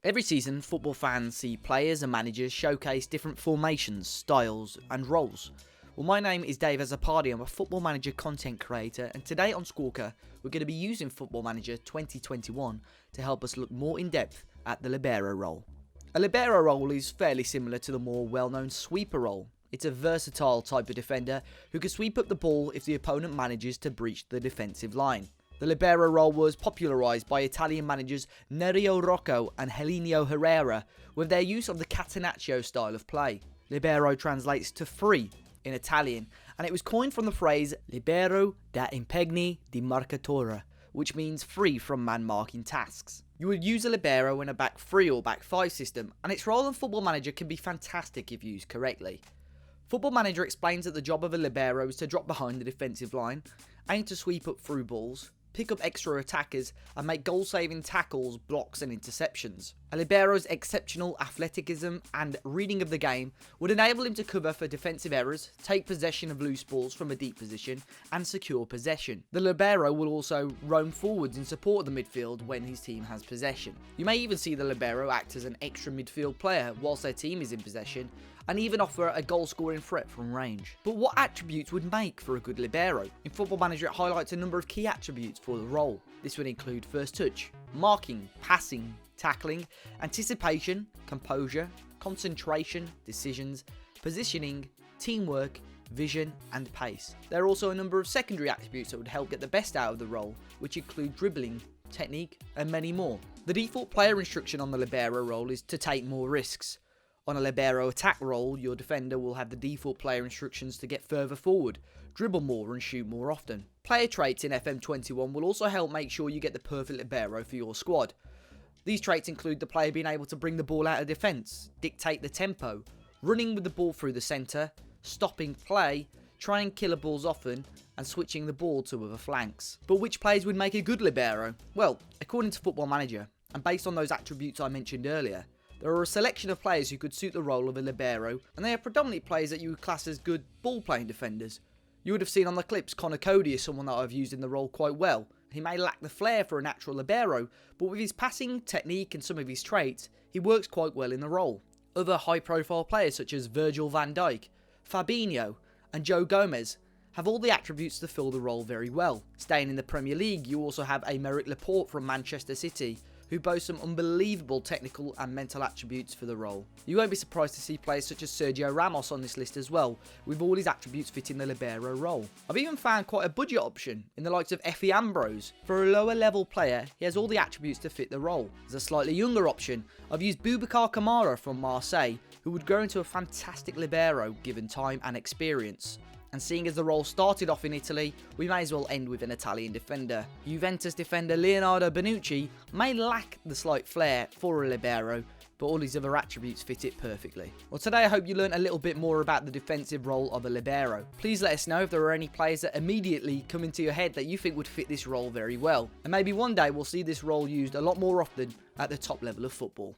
Every season, football fans see players and managers showcase different formations, styles, and roles. Well, my name is Dave Azzopardi. I'm a Football Manager content creator, and today on Squawka, we're going to be using Football Manager 2021 to help us look more in depth at the libero role. A libero role is fairly similar to the more well-known sweeper role. It's a versatile type of defender who can sweep up the ball if the opponent manages to breach the defensive line. The libero role was popularised by Italian managers Nereo Rocco and Helenio Herrera with their use of the catenaccio style of play. Libero translates to free in Italian, and it was coined from the phrase libero da impegni di marcatura, which means free from man-marking tasks. You would use a libero in a back 3 or back 5 system, and its role in Football Manager can be fantastic if used correctly. Football Manager explains that the job of a libero is to drop behind the defensive line, aim to sweep up through balls, pick up extra attackers, and make goal-saving tackles, blocks and interceptions. A libero's exceptional athleticism and reading of the game would enable him to cover for defensive errors, take possession of loose balls from a deep position, and secure possession. The libero will also roam forwards in support of the midfield when his team has possession. You may even see the libero act as an extra midfield player whilst their team is in possession, and even offer a goal-scoring threat from range. But what attributes would make for a good libero? In Football Manager, it highlights a number of key attributes for the role. This would include first touch, marking, passing, tackling, anticipation, composure, concentration, decisions, positioning, teamwork, vision, and pace. There are also a number of secondary attributes that would help get the best out of the role, which include dribbling, technique, and many more. The default player instruction on the libero role is to take more risks. On a libero attack role, your defender will have the default player instructions to get further forward, dribble more and shoot more often. Player traits in FM21 will also help make sure you get the perfect libero for your squad. These traits include the player being able to bring the ball out of defence, dictate the tempo, running with the ball through the centre, stopping play, trying killer balls often, and switching the ball to other flanks. But which players would make a good libero? Well, according to Football Manager, and based on those attributes I mentioned earlier, there are a selection of players who could suit the role of a libero, and they are predominantly players that you would class as good ball-playing defenders. You would have seen on the clips Conor Cody is someone that I've used in the role quite well. He may lack the flair for a natural libero, but with his passing, technique and some of his traits, he works quite well in the role. Other high-profile players such as Virgil van Dijk, Fabinho and Joe Gomez have all the attributes to fill the role very well. Staying in the Premier League, you also have Aymeric Laporte from Manchester City, who boasts some unbelievable technical and mental attributes for the role. You won't be surprised to see players such as Sergio Ramos on this list as well, with all his attributes fitting the libero role. I've even found quite a budget option in the likes of Efe Ambrose. For a lower level player, he has all the attributes to fit the role. As a slightly younger option, I've used Boubacar Kamara from Marseille, who would grow into a fantastic libero given time and experience. And seeing as the role started off in Italy, we may as well end with an Italian defender. Juventus defender Leonardo Bonucci may lack the slight flair for a libero, but all his other attributes fit it perfectly. Well, today I hope you learned a little bit more about the defensive role of a libero. Please let us know if there are any players that immediately come into your head that you think would fit this role very well. And maybe one day we'll see this role used a lot more often at the top level of football.